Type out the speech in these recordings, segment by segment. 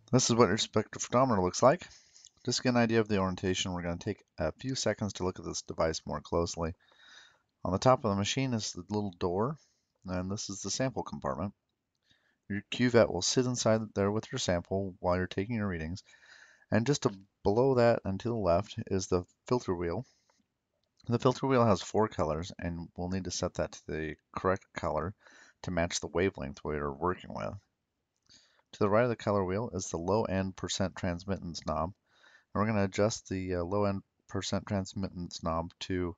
This is what your spectrophotometer looks like. Just to get an idea of the orientation, we're going to take a few seconds to look at this device more closely. On the top of the machine is the little door, and this is the sample compartment. Your cuvette will sit inside there with your sample while you're taking your readings, and just below that and to the left is the filter wheel. The filter wheel has 4 colors, and we'll need to set that to the correct color to match the wavelength we're working with. To the right of the color wheel is the low end percent transmittance knob. And we're going to adjust the low end percent transmittance knob to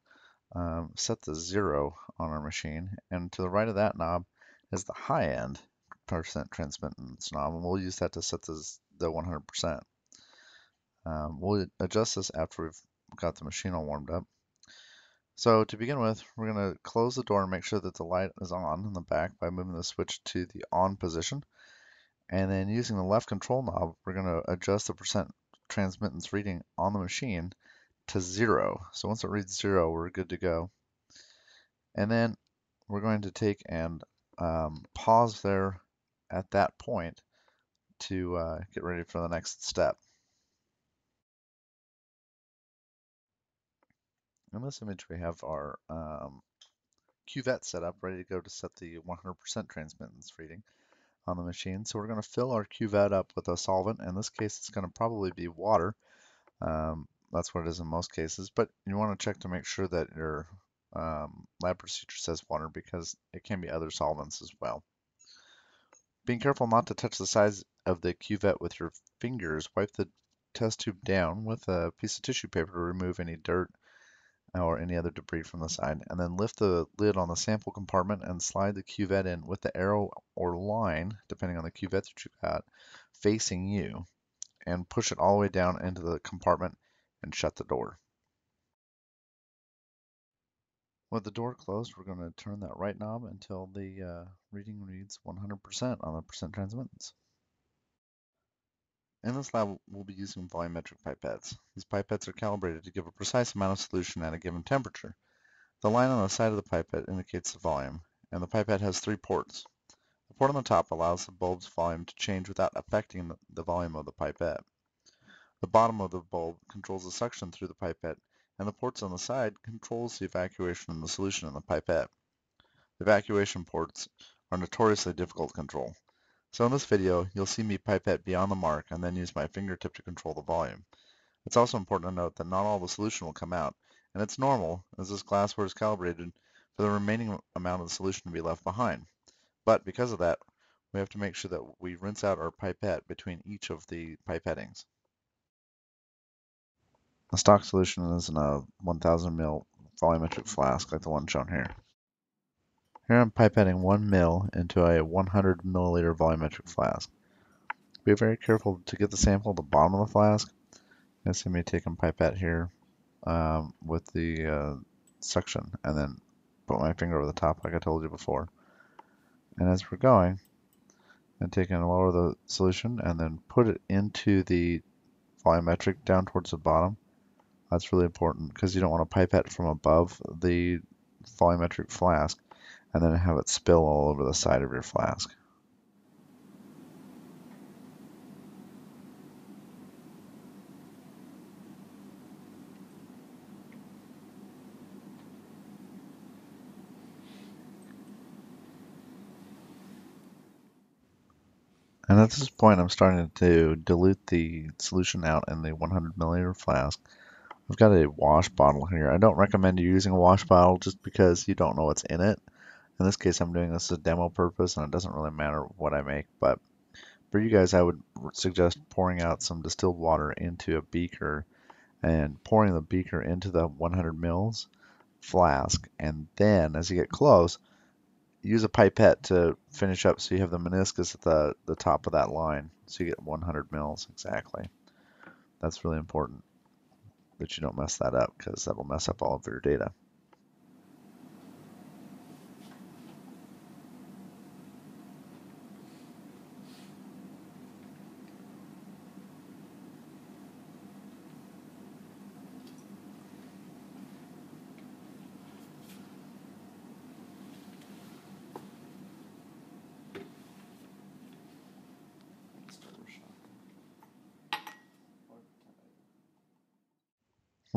set the 0 on our machine. And to the right of that knob is the high end percent transmittance knob, and we'll use that to set the 100%. We'll adjust this after we've got the machine all warmed up. So to begin with, we're going to close the door and make sure that the light is on in the back by moving the switch to the on position. And then using the left control knob, we're going to adjust the percent transmittance reading on the machine to 0. So once it reads 0, we're good to go. And then we're going to take and pause there at that point to get ready for the next step. In this image, we have our cuvette set up, ready to go to set the 100% transmittance reading on the machine. So we're going to fill our cuvette up with a solvent. In this case, it's going to probably be water. That's what it is in most cases, but you want to check to make sure that your lab procedure says water, because it can be other solvents as well. Being careful not to touch the sides of the cuvette with your fingers, wipe the test tube down with a piece of tissue paper to remove any dirt or any other debris from the side, and then lift the lid on the sample compartment and slide the cuvette in with the arrow or line, depending on the cuvette that you got, facing you, and push it all the way down into the compartment and shut the door. With the door closed, we're going to turn that right knob until the reading reads 100% on the percent transmittance. In this lab, we'll be using volumetric pipettes. These pipettes are calibrated to give a precise amount of solution at a given temperature. The line on the side of the pipette indicates the volume, and the pipette has 3 ports. The port on the top allows the bulb's volume to change without affecting the volume of the pipette. The bottom of the bulb controls the suction through the pipette, and the ports on the side controls the evacuation of the solution in the pipette. The evacuation ports are notoriously difficult to control. So in this video, you'll see me pipette beyond the mark and then use my fingertip to control the volume. It's also important to note that not all the solution will come out, and it's normal, as this glassware is calibrated, for the remaining amount of the solution to be left behind. But because of that, we have to make sure that we rinse out our pipette between each of the pipettings. The stock solution is in a 1000 ml volumetric flask like the one shown here. Here I'm pipetting 1 ml into a 100 milliliter volumetric flask. Be very careful to get the sample at the bottom of the flask. You see me taking pipette here with the suction, and then put my finger over the top like I told you before. And as we're going, I'm taking a lower the solution and then put it into the volumetric down towards the bottom. That's really important because you don't want to pipette from above the volumetric flask and then have it spill all over the side of your flask. And at this point, I'm starting to dilute the solution out in the 100 milliliter flask. I've got a wash bottle here. I don't recommend you using a wash bottle just because you don't know what's in it. In this case, I'm doing this as a demo purpose, and it doesn't really matter what I make. But for you guys, I would suggest pouring out some distilled water into a beaker and pouring the beaker into the 100 mils flask. And then, as you get close, use a pipette to finish up so you have the meniscus at the top of that line. So you get 100 mils exactly. That's really important that you don't mess that up, because that'll mess up all of your data.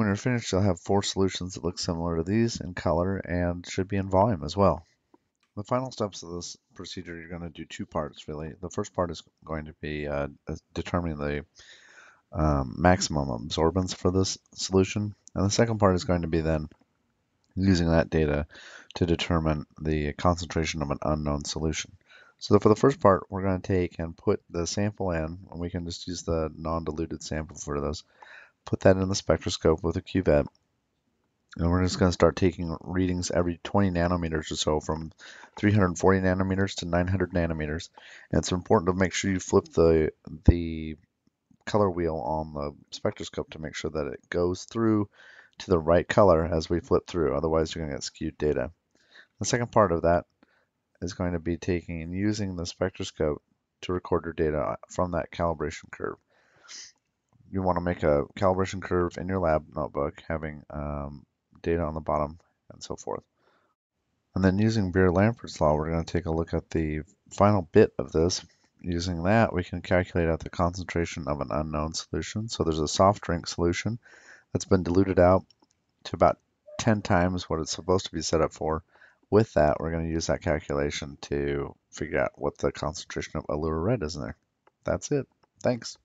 When you're finished, you'll have 4 solutions that look similar to these in color and should be in volume as well. The final steps of this procedure, you're going to do 2 parts really. The first part is going to be determining the maximum absorbance for this solution, and the second part is going to be then using that data to determine the concentration of an unknown solution. So for the first part, we're going to take and put the sample in, and we can just use the non-diluted sample for this. Put that in the spectroscope with a cuvette, and we're just going to start taking readings every 20 nanometers or so, from 340 nanometers to 900 nanometers. And it's important to make sure you flip the color wheel on the spectroscope to make sure that it goes through to the right color as we flip through. Otherwise, you're going to get skewed data. The second part of that is going to be taking and using the spectroscope to record your data from that calibration curve. You want to make a calibration curve in your lab notebook, having data on the bottom and so forth. And then using Beer-Lambert's law, we're going to take a look at the final bit of this. Using that, we can calculate out the concentration of an unknown solution. So there's a soft drink solution that's been diluted out to about 10 times what it's supposed to be set up for. With that, we're going to use that calculation to figure out what the concentration of Allura Red is in there. That's it. Thanks.